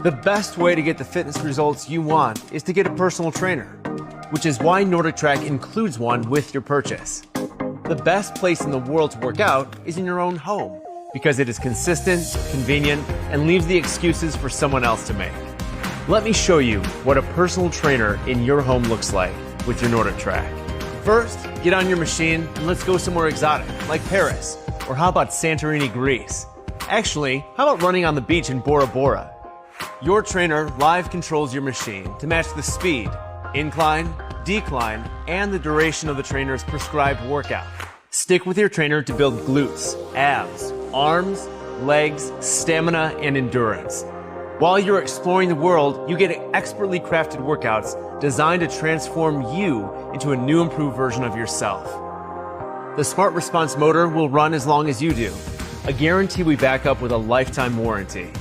The best way to get the fitness results you want is to get a personal trainer, which is why NordicTrack includes one with your purchase. The best place in the world to work out is in your own home, because it is consistent, convenient, and leaves the excuses for someone else to make. Let me show you what a personal trainer in your home looks like with your NordicTrack. First, get on your machine and let's go somewhere exotic, like Paris, or how about Santorini, Greece? Actually, how about running on the beach in Bora Bora? Your trainer live controls your machine to match the speed, incline, decline, and the duration of the trainer's prescribed workout. Stick with your trainer to build glutes, abs, arms, legs, stamina, and endurance. While you're exploring the world, you get expertly crafted workouts designed to transform you into a new improved version of yourself. The Smart Response motor will run as long as you do, a guarantee we back up with a lifetime warranty.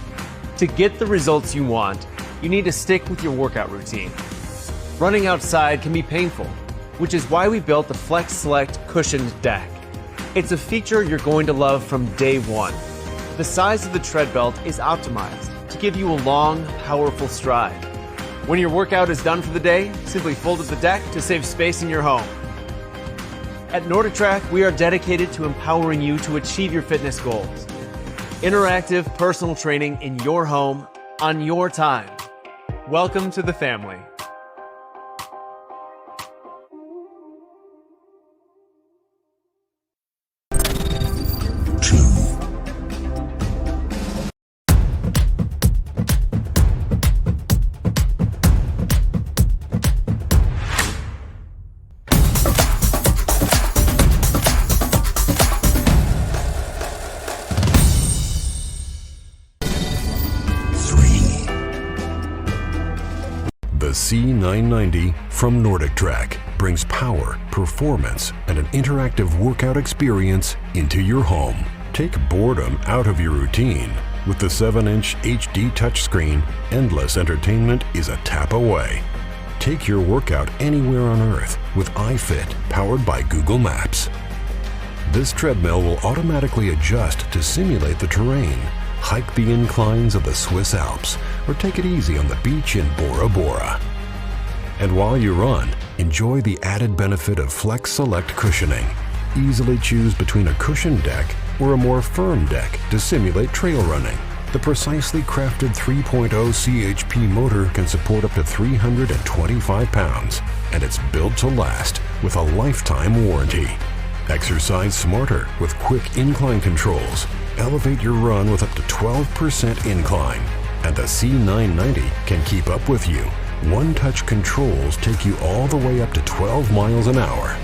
To get the results you want, you need to stick with your workout routine. Running outside can be painful, which is why we built the Flex Select cushioned deck. It's a feature you're going to love from day one. The size of the tread belt is optimized to give you a long, powerful stride. When your workout is done for the day, simply fold up the deck to save space in your home. At NordicTrack, we are dedicated to empowering you to achieve your fitness goals. Interactive personal training in your home, on your time. Welcome to the family. The C990 from NordicTrack brings power, performance, and an interactive workout experience into your home. Take boredom out of your routine. With the 7-inch HD touchscreen, endless entertainment is a tap away. Take your workout anywhere on Earth with iFit, powered by Google Maps. This treadmill will automatically adjust to simulate the terrain. Hike the inclines of the Swiss Alps, or take it easy on the beach in Bora Bora. And while you run, enjoy the added benefit of Flex Select cushioning. Easily choose between a cushioned deck or a more firm deck to simulate trail running. The precisely crafted 3.0 CHP motor can support up to 325 pounds, and it's built to last with a lifetime warranty. Exercise smarter with quick incline controls. Elevate your run with up to 12% incline, and the C990 can keep up with you. One-touch controls take you all the way up to 12 miles an hour.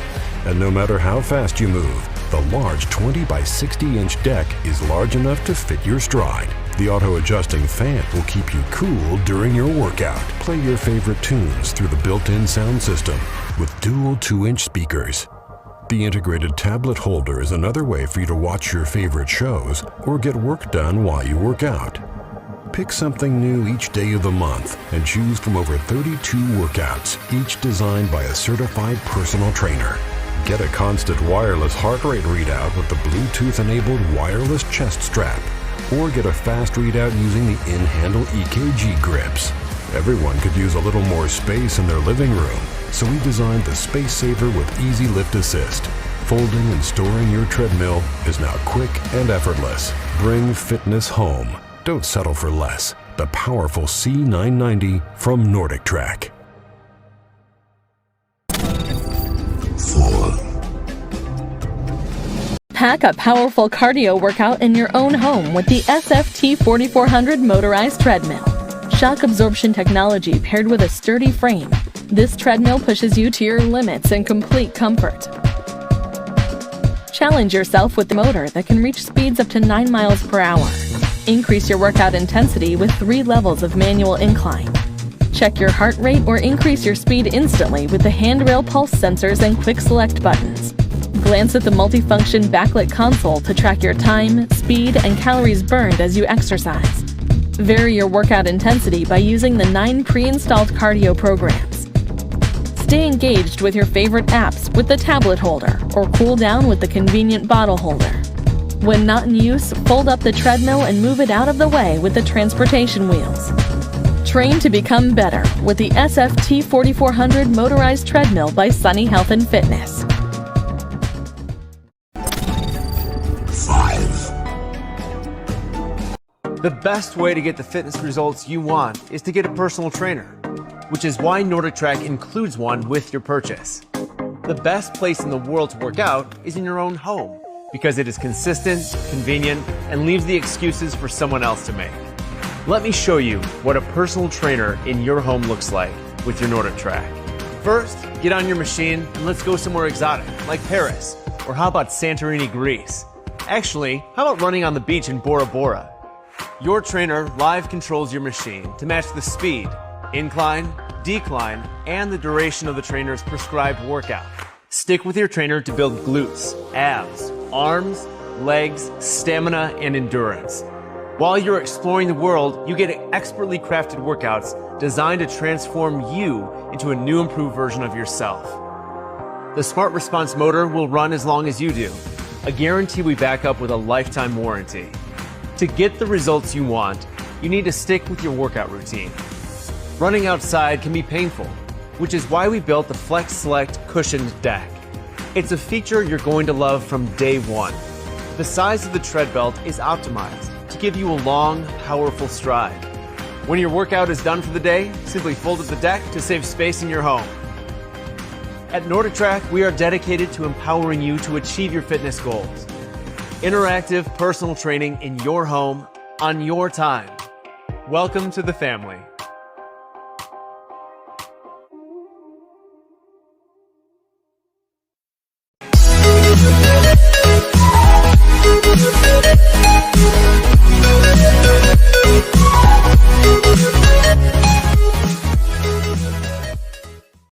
And no matter how fast you move, the large 20 by 60 inch deck is large enough to fit your stride. The auto-adjusting fan will keep you cool during your workout. Play your favorite tunes through the built-in sound system with dual 2-inch speakers. The integrated tablet holder is another way for you to watch your favorite shows or get work done while you work out. Pick something new each day of the month and choose from over 32 workouts, each designed by a certified personal trainer. Get a constant wireless heart rate readout with the Bluetooth-enabled wireless chest strap, or get a fast readout using the in-handle EKG grips. Everyone could use a little more space in their living room, so we designed the Space Saver with Easy Lift Assist. Folding and storing your treadmill is now quick and effortless. Bring fitness home. Don't settle for less. The powerful C990 from NordicTrack. 4. Pack a powerful cardio workout in your own home with the SFT4400 motorized treadmill. Shock absorption technology paired with a sturdy frame. This treadmill pushes you to your limits in complete comfort. Challenge yourself with the motor that can reach speeds up to 9 miles per hour. Increase your workout intensity with 3 levels of manual incline. Check your heart rate or increase your speed instantly with the handrail pulse sensors and quick select buttons. Glance at the multifunction backlit console to track your time, speed, and calories burned as you exercise. Vary your workout intensity by using the 9 pre-installed cardio programs. Stay engaged with your favorite apps with the tablet holder, or cool down with the convenient bottle holder. When not in use, fold up the treadmill and move it out of the way with the transportation wheels. Train to become better with the SFT4400 motorized treadmill by Sunny Health and Fitness. 5, The best way to get the fitness results you want is to get a personal trainer, which is why NordicTrack includes one with your purchase. The best place in the world to work out is in your own home because it is consistent, convenient, and leaves the excuses for someone else to make. Let me show you what a personal trainer in your home looks like with your NordicTrack. First, get on your machine and let's go somewhere exotic, like Paris, or how about Santorini, Greece? Actually, how about running on the beach in Bora Bora? Your trainer live controls your machine to match the speed, incline, decline, and the duration of the trainer's prescribed workout. Stick with your trainer to build glutes, abs, arms, legs, stamina, and endurance. While you're exploring the world, you get expertly crafted workouts designed to transform you into a new improved version of yourself. The Smart Response motor will run as long as you do, a guarantee we back up with a lifetime warranty. To get the results you want, you need to stick with your workout routine. Running outside can be painful, which is why we built the Flex Select cushioned deck. It's a feature you're going to love from day one. The size of the tread belt is optimized to give you a long, powerful stride. When your workout is done for the day, simply fold up the deck to save space in your home. At NordicTrack, we are dedicated to empowering you to achieve your fitness goals. Interactive personal training in your home on your time. Welcome to the family.